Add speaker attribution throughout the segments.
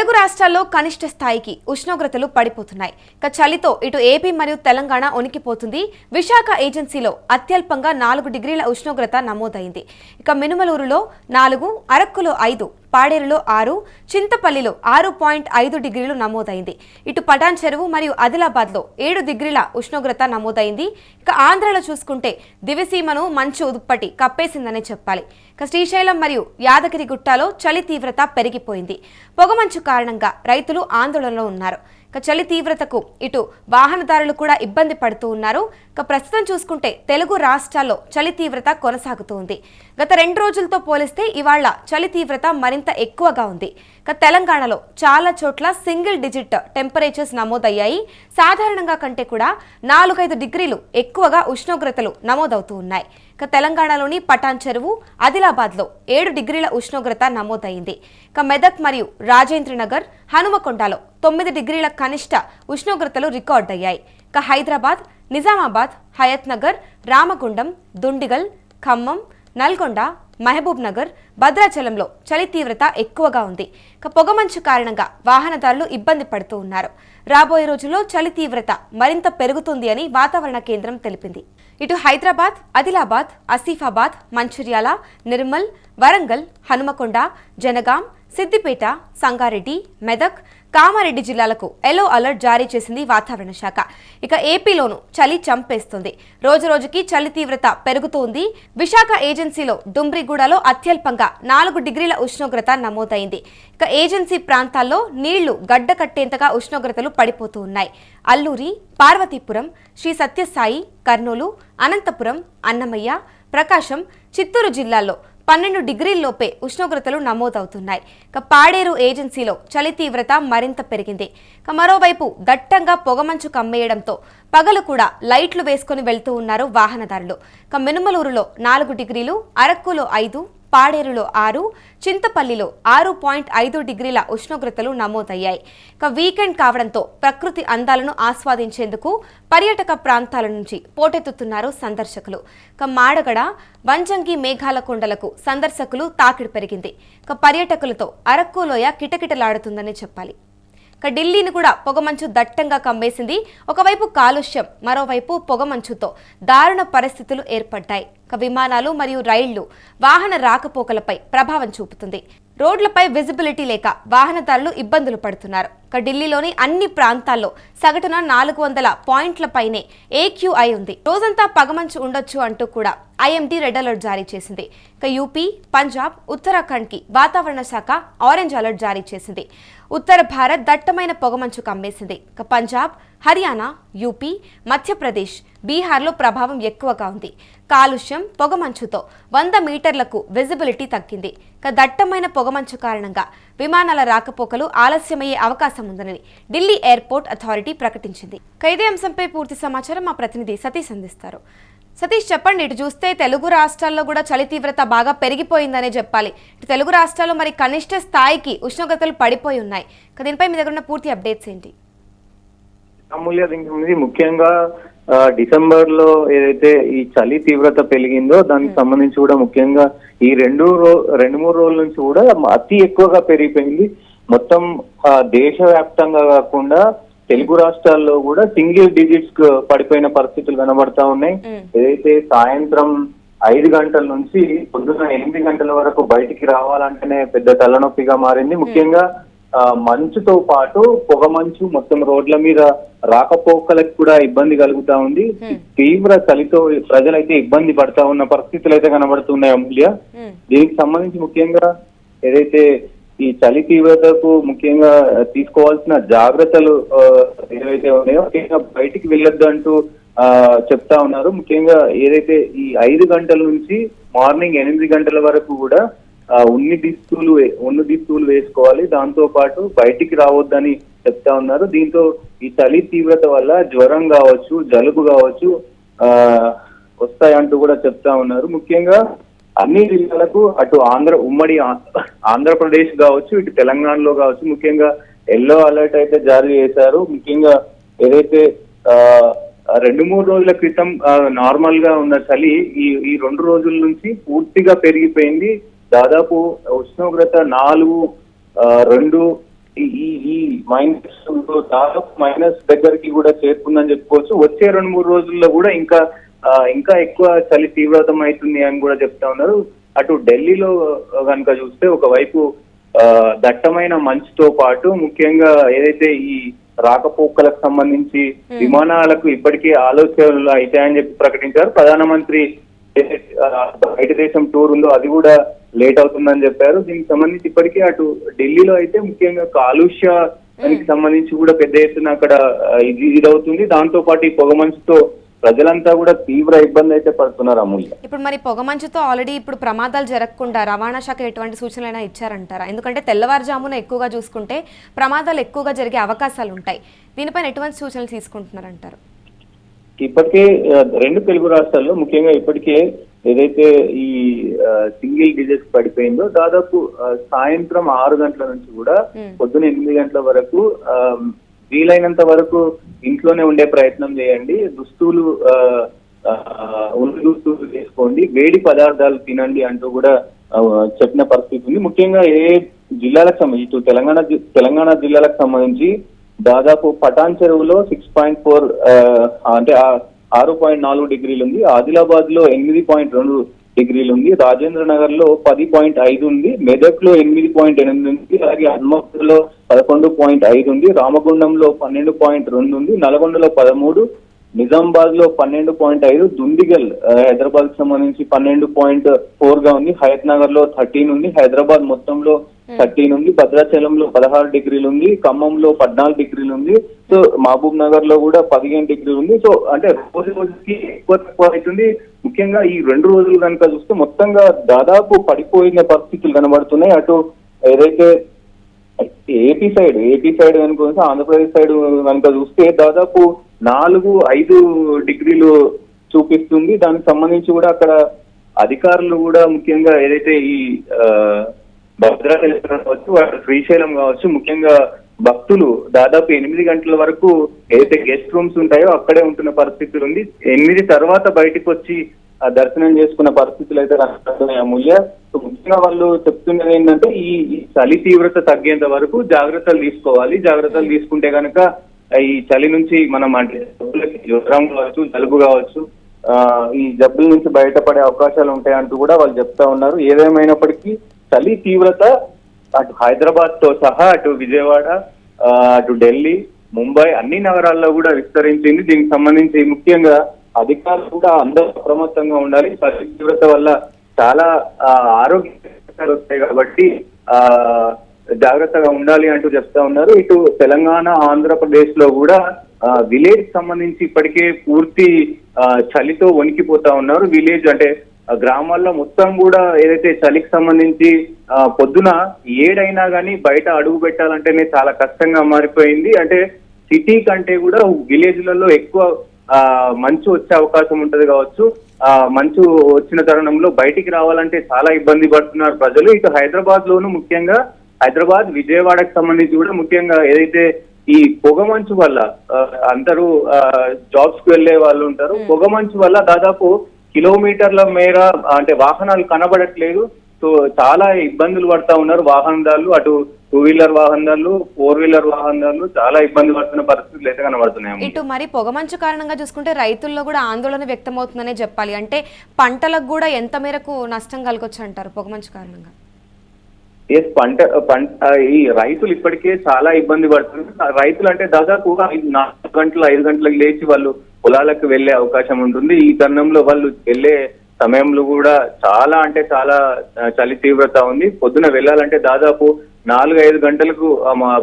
Speaker 1: తెలుగు రాష్ట్రాల్లో కనిష్ట స్థాయికి ఉష్ణోగ్రతలు పడిపోతున్నాయి. చలితో ఇటు ఏపీ మరియు తెలంగాణ ఉనికిపోతుంది. విశాఖ ఏజెన్సీలో అత్యల్పంగా 4 డిగ్రీల ఉష్ణోగ్రత నమోదైంది. మినుమలూరులో 4, అరక్కులో 5, పాడేరులో 6, చింతపల్లిలో 6.5 డిగ్రీలు నమోదైంది. ఇటు పటాన్ చెరువు మరియు ఆదిలాబాద్లో 7 డిగ్రీల ఉష్ణోగ్రత నమోదైంది. ఆంధ్రలో చూసుకుంటే దివిసీమను మంచు దుప్పటి కప్పేసిందనే చెప్పాలి. శ్రీశైలం మరియు యాదగిరిగుట్టలో చలి తీవ్రత పెరిగిపోయింది. పొగమంచు కారణంగా రైతులు ఆందోళనలో ఉన్నారు. చలి తీవ్రతకు ఇటు వాహనదారులు కూడా ఇబ్బంది పడుతూ ఉన్నారు. ప్రస్తుతం చూసుకుంటే తెలుగు రాష్ట్రాల్లో చలి తీవ్రత కొనసాగుతోంది. గత 2 రోజులతో పోలిస్తే ఇవాళ చలి తీవ్రత మరింత ఎక్కువగా ఉంది. తెలంగాణలో చాలా చోట్ల సింగిల్ డిజిట్ టెంపరేచర్స్ నమోదయ్యాయి. సాధారణంగా కంటే కూడా 4-5 డిగ్రీలు ఎక్కువగా ఉష్ణోగ్రతలు నమోదవుతూ ఉన్నాయి. తెలంగాణలోని పటాన్ చెరువు, ఆదిలాబాద్లో 7 డిగ్రీల ఉష్ణోగ్రత నమోదైంది. మెదక్ మరియు రాజేంద్రనగర్, హనుమకొండలో 9 డిగ్రీల కనిష్ట ఉష్ణోగ్రతలు రికార్డయ్యాయి. హైదరాబాద్, నిజామాబాద్, హయత్ నగర్, రామగుండం, దుండిగల్, ఖమ్మం, నల్గొండ, మహబూబ్ నగర్, భద్రాచలంలో చలి తీవ్రత ఎక్కువగా ఉంది. పొగమంచు కారణంగా వాహనదారులు ఇబ్బంది పడుతూ ఉన్నారు. రాబోయే రోజుల్లో చలి తీవ్రత మరింత పెరుగుతుంది అని వాతావరణ కేంద్రం తెలిపింది. ఇటు హైదరాబాద్, ఆదిలాబాద్, ఆసిఫాబాద్, మంచిర్యాల, నిర్మల్, వరంగల్, హనుమకొండ, జనగాం, సిద్దిపేట, సంగారెడ్డి, మెదక్, కామారెడ్డి జిల్లాలకు ఎల్లో అలర్ట్ జారీ చేసింది వాతావరణ శాఖ. ఏపీలోనూ చలి చంపేస్తుంది. రోజురోజుకి చలి తీవ్రత పెరుగుతోంది. విశాఖ ఏజెన్సీలో డుమ్రిగూడలో అత్యల్పంగా 4 డిగ్రీల ఉష్ణోగ్రత నమోదైంది. ఏజెన్సీ ప్రాంతాల్లో నీళ్లు గడ్డ కట్టేంతగా ఉష్ణోగ్రతలు పడిపోతూ ఉన్నాయి. అల్లూరి, పార్వతీపురం, శ్రీ సత్యసాయి, కర్నూలు, అనంతపురం, అన్నమయ్య, ప్రకాశం, చిత్తూరు జిల్లాల్లో 12 డిగ్రీల్లోపే ఉష్ణోగ్రతలు నమోదవుతున్నాయి. పాడేరు ఏజెన్సీలో చలి తీవ్రత మరింత పెరిగింది. మరోవైపు దట్టంగా పొగమంచు కమ్మేయడంతో పగలు కూడా లైట్లు వేసుకుని వెళ్తూ ఉన్నారు వాహనదారులు. మినుమలూరులో 4 డిగ్రీలు, అరక్కులో 5, పాడేరులో 6, చింతపల్లిలో 6.5 డిగ్రీల ఉష్ణోగ్రతలు నమోదయ్యాయి. వీకెండ్ కావడంతో ప్రకృతి అందాలను ఆస్వాదించేందుకు పర్యాటక ప్రాంతాల నుంచి పోటెత్తుతున్నారు సందర్శకులు. మాడగడ, వంజంగి మేఘాల కొండలకు సందర్శకులు తాకిడి పెరిగింది. పర్యాటకులతో అరక్కులోయ కిటకిటలాడుతుందని చెప్పాలి. ఢిల్లీని కూడా పొగమంచు దట్టంగా కమ్మేసింది. ఒకవైపు కాలుష్యం, మరోవైపు పొగమంచుతో దారుణ పరిస్థితులు ఏర్పడ్డాయి. విమానాలు మరియు రైళ్లు, వాహన రాకపోకలపై ప్రభావం చూపుతుంది. రోడ్లపై విజిబిలిటీ లేక వాహనదారులు ఇబ్బందులు పడుతున్నారు. ఢిల్లీలోని అన్ని ప్రాంతాల్లో సగటున 400 పాయింట్ల పైనే AQI ఉంది. రోజంతా పగమంచు ఉండొచ్చు అంటూ కూడా IMD రెడ్ అలర్ట్ జారీ చేసింది. యూపీ, పంజాబ్, ఉత్తరాఖండ్కి వాతావరణ శాఖ ఆరెంజ్ అలర్ట్ జారీ చేసింది. ఉత్తర భారత్ దట్టమైన పొగమంచు కమ్మేసింది. పంజాబ్, హర్యానా, యూపీ, మధ్యప్రదేశ్, బీహార్లో ప్రభావం ఎక్కువగా ఉంది. కాలుష్యం, పొగమంచుతో 100 మీటర్లకు విజిబిలిటీ తగ్గింది. దట్టమైన పొగమంచు కారణంగా విమానాల రాకపోకలు ఆలస్యమయ్యే అవకాశం ఉందని ఢిల్లీ ఎయిర్పోర్ట్ అథారిటీ ప్రకటించింది. ఇదే అంశంపై పూర్తి సమాచారం మా ప్రతినిధి సతీష్ అందిస్తారు. సతీష్, చెప్పండి. ఇటు చూస్తే తెలుగు రాష్ట్రాల్లో కూడా చలి తీవ్రత బాగా పెరిగిపోయిందనే చెప్పాలి. ఇటు తెలుగు రాష్ట్రాల్లో మరి కనిష్ట స్థాయికి ఉష్ణోగ్రతలు పడిపోయి ఉన్నాయి. దీనిపై మీ దగ్గర ఉన్న పూర్తి అప్డేట్స్ ఏంటి?
Speaker 2: ముఖ్యంగా డిసెంబర్ లో ఏదైతే ఈ చలి తీవ్రత పెరిగిందో దానికి సంబంధించి కూడా ముఖ్యంగా ఈ 2-3 రోజుల నుంచి కూడా అతి ఎక్కువగా పెరిగిపోయింది. మొత్తం దేశవ్యాప్తంగా కాకుండా తెలుగు రాష్ట్రాల్లో కూడా సింగిల్ డిజిట్స్ పడిపోయిన పరిస్థితులు కనబడతా ఉన్నాయి. ఏదైతే సాయంత్రం 5 గంటల నుంచి పొద్దున్న 8 గంటల వరకు బయటికి రావాలంటేనే పెద్ద తలనొప్పిగా మారింది. ముఖ్యంగా మంచుతో పాటు పొగమంచు మొత్తం రోడ్ల మీద రాకపోకలకు కూడా ఇబ్బంది కలుగుతా ఉంది. తీవ్ర చలితో ప్రజలైతే ఇబ్బంది పడతా ఉన్న పరిస్థితులు అయితే కనబడుతున్నాయి అమూల్య. దీనికి సంబంధించి ముఖ్యంగా ఏదైతే ఈ చలి తీవ్రతకు ముఖ్యంగా తీసుకోవాల్సిన జాగ్రత్తలు ఏవైతే ఉన్నాయో ముఖ్యంగా బయటికి వెళ్ళొద్దు అంటూ చెప్తా ఉన్నారు. ముఖ్యంగా ఏదైతే ఈ 5 గంటల నుంచి మార్నింగ్ 8 గంటల వరకు కూడా ఉన్ని దుస్తులు వేసుకోవాలి. దాంతో పాటు బయటికి రావద్దని చెప్తా ఉన్నారు. దీంతో ఈ చలి తీవ్రత వల్ల జ్వరం కావచ్చు, జలుబు కావచ్చు వస్తాయంటూ కూడా చెప్తా ఉన్నారు. ముఖ్యంగా అన్ని జిల్లాలకు అటు ఉమ్మడి ఆంధ్రప్రదేశ్ కావచ్చు, ఇటు తెలంగాణలో కావచ్చు ముఖ్యంగా ఎల్లో అలర్ట్ అయితే జారీ చేశారు. ముఖ్యంగా ఏదైతే 2-3 రోజుల క్రితం నార్మల్ గా ఉన్న చలి ఈ 2 రోజుల నుంచి పూర్తిగా పెరిగిపోయింది. దాదాపు ఉష్ణోగ్రత 4, 2 ఈ మైనస్ దాదాపు మైనస్ దగ్గరికి కూడా చేరుకుందని చెప్పుకోవచ్చు. వచ్చే 2-3 రోజుల్లో కూడా ఇంకా ఎక్కువ చలి తీవ్రతం అవుతుంది అని కూడా చెప్తా ఉన్నారు. అటు ఢిల్లీలో కనుక చూస్తే ఒకవైపు దట్టమైన మంచుతో పాటు ముఖ్యంగా ఏదైతే ఈ రాకపోకలకు సంబంధించి విమానాలకు ఇప్పటికే ఆలోచనలు అవుతాయని చెప్పి ప్రకటించారు. ప్రధానమంత్రి బయట దేశం టూర్ ఉందో అది కూడా లేట్ అవుతుందని చెప్పారు. దీనికి సంబంధించి ఇప్పటికే అటు ఢిల్లీలో అయితే ముఖ్యంగా కాలుష్యానికి సంబంధించి కూడా పెద్ద ఎత్తున అక్కడ ఇదవుతుంది. దాంతో పాటు ఈ పొగ మంచుతో ప్రజలంతా కూడా తీవ్ర ఇబ్బంది అయితే పడుతున్నారు. అమూల్య,
Speaker 1: ఇప్పుడు మరి పొగమంచుతో ఆల్రెడీ ఇప్పుడు ప్రమాదాలు జరగకుండా రవాణా శాఖ ఎటువంటి సూచనలైనా ఇచ్చారంటారా? ఎందుకంటే తెల్లవారుజామున ఎక్కువగా చూసుకుంటే ప్రమాదాలు ఎక్కువగా జరిగే అవకాశాలు ఉంటాయి. దీనిపైన ఎటువంటి సూచనలు తీసుకుంటున్నారంటారు?
Speaker 2: ఇప్పటికే 2 తెలుగు రాష్ట్రాల్లో ముఖ్యంగా ఇప్పటికే ఏదైతే ఈ సింగిల్ డిజిట్స్ పడిపోయిందో దాదాపు సాయంత్రం 6 గంటల నుంచి కూడా పొద్దున 8 గంటల వరకు వీలైనంత వరకు ఇంట్లోనే ఉండే ప్రయత్నం చేయండి. దుస్తులు దుస్తులు వేసుకోండి, వేడి పదార్థాలు తినండి అంటూ కూడా చెప్పిన పరిస్థితి ఉంది. ముఖ్యంగా ఏ జిల్లాలకు సంబంధించి ఇటు తెలంగాణ జిల్లాలకు సంబంధించి దాదాపు పటాన్ చెరువులో 6.4 అంటే 6.4 డిగ్రీలు ఉంది. ఆదిలాబాద్ లో 8.2 డిగ్రీలు ఉంది. రాజేంద్ర నగర్ లో 10.5 ఉంది. మెదక్ లో 8.8 ఉంది. అలాగే హన్మకొండలో 11.5 ఉంది. రామగుండంలో 12.2 ఉంది. నల్గొండలో 13, నిజామాబాద్ లో 12.5, దుండిగల్ హైదరాబాద్ కి సంబంధించి 12.4 గా ఉంది. హయత్ నగర్ లో 13 ఉంది. హైదరాబాద్ మొత్తంలో 13 ఉంది. భద్రాచలంలో 16 డిగ్రీలు ఉంది. ఖమ్మంలో 14 డిగ్రీలు ఉంది. సో మహబూబ్ నగర్ లో కూడా 15 డిగ్రీలు ఉంది. సో అంటే రోజు రోజుకి ఎక్కువ తక్కువ అవుతుంది. ముఖ్యంగా ఈ 2 రోజులు కనుక చూస్తే మొత్తంగా దాదాపు పడిపోయిన పరిస్థితులు కనబడుతున్నాయి. అటు ఏదైతే ఏపీ సైడ్ కనుక ఆంధ్రప్రదేశ్ సైడ్ కనుక చూస్తే దాదాపు 4-5 డిగ్రీలు చూపిస్తుంది. దానికి సంబంధించి కూడా అక్కడ అధికారులు కూడా ముఖ్యంగా ఏదైతే ఈ భద్రాచలం కావచ్చు, శ్రీశైలం కావచ్చు, ముఖ్యంగా భక్తులు దాదాపు 8 గంటల వరకు ఏదైతే గెస్ట్ రూమ్స్ ఉంటాయో అక్కడే ఉంటున్న పరిస్థితులు ఉంది. 8 తర్వాత బయటకు వచ్చి దర్శనం చేసుకున్న పరిస్థితులు అయితే కనబడుతున్నాయి. అమూల్య, ముఖ్యంగా వాళ్ళు చెప్తున్నది ఏంటంటే ఈ చలి తీవ్రత తగ్గేంత వరకు జాగ్రత్తలు తీసుకోవాలి. జాగ్రత్తలు తీసుకుంటే కనుక ఈ చలి నుంచి మనం అంటే జ్వరం కావచ్చు, జలుబు కావచ్చు, ఈ జబ్బుల నుంచి బయటపడే అవకాశాలు ఉంటాయంటూ కూడా వాళ్ళు చెప్తా ఉన్నారు. ఏదేమైనప్పటికీ చలి తీవ్రత అటు హైదరాబాద్ తో సహా అటు విజయవాడ, అటు ఢిల్లీ, ముంబై అన్ని నగరాల్లో కూడా విస్తరించింది. దీనికి సంబంధించి ముఖ్యంగా అధికారులు కూడా అందరూ అప్రమత్తంగా ఉండాలి. చలి తీవ్రత వల్ల చాలా ఆరోగ్య సమస్యలు వస్తాయి కాబట్టి జాగ్రత్తగా ఉండాలి అంటూ చెప్తా ఉన్నారు. ఇటు తెలంగాణ, ఆంధ్రప్రదేశ్ లో కూడా విలేజ్ సంబంధించి ఇప్పటికే పూర్తి చలితో వణికిపోతా ఉన్నారు. విలేజ్ అంటే గ్రామాల్లో మొత్తం కూడా ఏదైతే చలికి సంబంధించి పొద్దున 7 అయినా కానీ బయట అడుగు పెట్టాలంటేనే చాలా కష్టంగా మారిపోయింది. అంటే సిటీ కంటే కూడా విలేజ్లలో ఎక్కువ మంచు వచ్చే అవకాశం ఉంటది కావచ్చు. మంచు వచ్చిన తరుణంలో బయటికి రావాలంటే చాలా ఇబ్బంది పడుతున్నారు ప్రజలు. ఇటు హైదరాబాద్ లోను ముఖ్యంగా హైదరాబాద్, విజయవాడకు సంబంధించి కూడా ముఖ్యంగా ఏదైతే ఈ పొగ మంచు వల్ల అందరూ జాబ్స్ కు వెళ్లే వాళ్ళు ఉంటారు. పొగ మంచు వల్ల దాదాపు కిలోమీటర్ల మేర అంటే వాహనాలు కనబడట్లేదు. సో చాలా ఇబ్బందులు పడతా ఉన్నారు వాహనదారులు. అటు 2 వీలర్ వాహనదారులు, 4 వీలర్ వాహనదారులు చాలా ఇబ్బంది పడుతున్న పరిస్థితులు అయితే కనబడుతున్నాయి.
Speaker 1: ఇటు మరి పొగమంచు కారణంగా చూసుకుంటే రైతుల్లో కూడా ఆందోళన వ్యక్తమవుతుందనే చెప్పాలి. అంటే పంటలకు కూడా ఎంత మేరకు నష్టం కలగొచ్చు అంటారు పొగమంచు కారణంగా?
Speaker 2: పంట ఈ రైతులు ఇప్పటికే చాలా ఇబ్బంది పడుతున్నారు. రైతులు అంటే దాదాపు 4 గంటలు 5 గంటలకు లేచి వాళ్ళు పొలాలకు వెళ్లే అవకాశం ఉంటుంది. ఈ తరుణంలో వాళ్ళు వెళ్లే సమయంలో కూడా చాలా అంటే చాలా చలి తీవ్రత ఉంది. పొద్దున వెళ్ళాలంటే దాదాపు 4-5 గంటలకు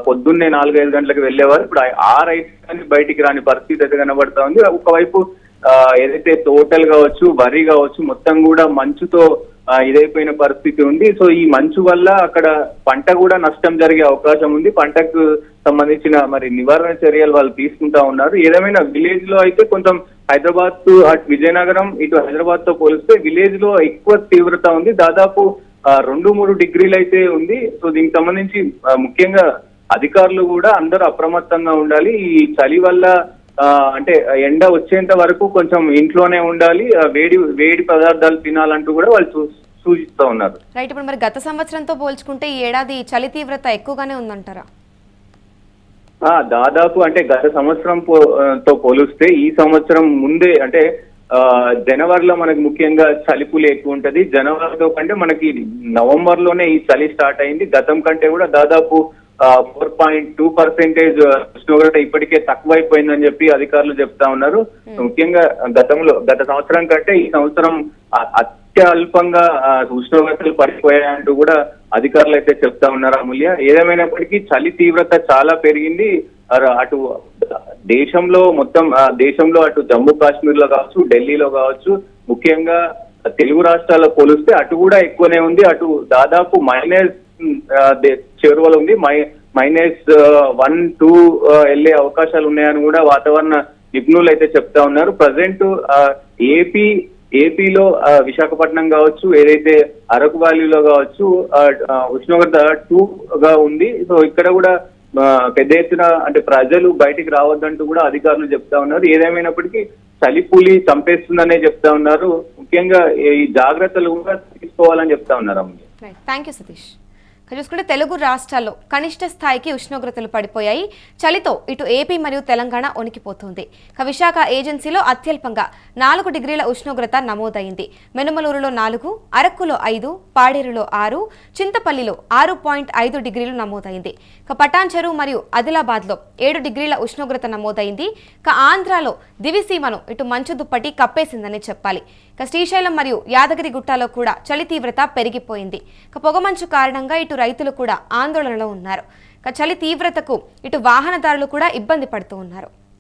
Speaker 2: పొద్దున్నే 4-5 గంటలకు వెళ్ళేవారు. ఇప్పుడు 6-5 బయటికి రాని పరిస్థితి అయితే కనబడతా ఉంది. ఒకవైపు ఏదైతే తోటలు కావచ్చు, వరి కావచ్చు, మొత్తం కూడా మంచుతో ఇదైపోయిన పరిస్థితి ఉంది. సో ఈ మంచు వల్ల అక్కడ పంట కూడా నష్టం జరిగే అవకాశం ఉంది. పంటకు సంబంధించిన మరి నివారణ చర్యలు వాళ్ళు తీసుకుంటా ఉన్నారు. ఏదేమైనా విలేజ్ లో అయితే కొంచెం హైదరాబాద్ టు అటు విజయనగరం, ఇటు హైదరాబాద్ తో పోలిస్తే విలేజ్ లో ఎక్కువ తీవ్రత ఉంది. దాదాపు 2-3 డిగ్రీలు అయితే ఉంది. సో దీనికి సంబంధించి ముఖ్యంగా అధికారులు కూడా అందరూ అప్రమత్తంగా ఉండాలి. ఈ చలి వల్ల అంటే ఎండ వచ్చేంత వరకు కొంచెం ఇంట్లోనే ఉండాలి. వేడి పదార్థాలు తినాలంటూ కూడా వాళ్ళు సూచిస్తూ ఉన్నారు.
Speaker 1: రైట్. ఇప్పుడు మరి గత సంవత్సరంతో పోల్చుకుంటే ఈ ఏడాది చలి తీవ్రత ఎక్కువగానే ఉందంటారా?
Speaker 2: దాదాపు అంటే గత సంవత్సరం తో పోలిస్తే ఈ సంవత్సరం ముందే అంటే జనవరిలో మనకి ముఖ్యంగా చలిపులు ఎక్కువ ఉంటది. జనవరితో కంటే మనకి నవంబర్ లోనే ఈ చలి స్టార్ట్ అయింది. గతం కంటే కూడా దాదాపు 4.2% ఉష్ణోగ్రత ఇప్పటికే తక్కువైపోయిందని చెప్పి అధికారులు చెప్తా ఉన్నారు. ముఖ్యంగా గత సంవత్సరం కంటే ఈ సంవత్సరం అత్యల్పంగా ఉష్ణోగ్రతలు పడిపోయాయంటూ కూడా అధికారులు అయితే చెప్తా ఉన్నారు. అమూల్య, ఏదేమైనప్పటికీ చలి తీవ్రత చాలా పెరిగింది. అటు దేశంలో అటు జమ్మూ కాశ్మీర్ లో కావచ్చు, ఢిల్లీలో కావచ్చు, ముఖ్యంగా తెలుగు రాష్ట్రాల్లో పోలిస్తే అటు కూడా ఎక్కువనే ఉంది. అటు దాదాపు మైనస్ చేరువలో ఉంది. -1, 2 వెళ్ళే అవకాశాలు ఉన్నాయని కూడా వాతావరణ నిపుణులు అయితే చెప్తా ఉన్నారు. ప్రజెంట్ ఏపీలో విశాఖపట్నం కావచ్చు, ఏదైతే అరకు వ్యాలీలో కావచ్చు ఉష్ణోగ్రత 2 గా ఉంది. సో ఇక్కడ కూడా పెద్ద ఎత్తున అంటే ప్రజలు బయటికి రావద్దంటూ కూడా అధికారులు చెప్తా ఉన్నారు. ఏదేమైనప్పటికీ చలిపులి చంపేస్తుందనే చెప్తా ఉన్నారు. ముఖ్యంగా ఈ జాగ్రత్తలు కూడా తీసుకోవాలని చెప్తా ఉన్నారు.
Speaker 1: Thank you Satish. చూసుకుంటే తెలుగు రాష్ట్రాల్లో కనిష్ట స్థాయికి ఉష్ణోగ్రతలు పడిపోయాయి. చలితో ఇటు ఏపీ మరియు తెలంగాణ వణికిపోతుంది. విశాఖ ఏజెన్సీలో అత్యల్పంగా 4 డిగ్రీల ఉష్ణోగ్రత నమోదైంది. మెనుమలూరులో 4, అరక్కులో 5, పాడేరులో 6, చింతపల్లిలో 6.5 డిగ్రీలు నమోదైంది. పటాన్చెరు మరియు ఆదిలాబాద్లో 7 డిగ్రీల ఉష్ణోగ్రత నమోదైంది. ఆంధ్రాలో దివిసీమను ఇటు మంచు దుప్పటి కప్పేసిందని చెప్పాలి. శ్రీశైలం మరియు యాదగిరిగుట్టలో కూడా చలి తీవ్రత పెరిగిపోయింది. పొగమంచు కారణంగా ఇటు రైతులు కూడా ఆందోళనలో ఉన్నారు. చలి తీవ్రతకు ఇటు వాహనదారులు కూడా ఇబ్బంది పడుతూ ఉన్నారు.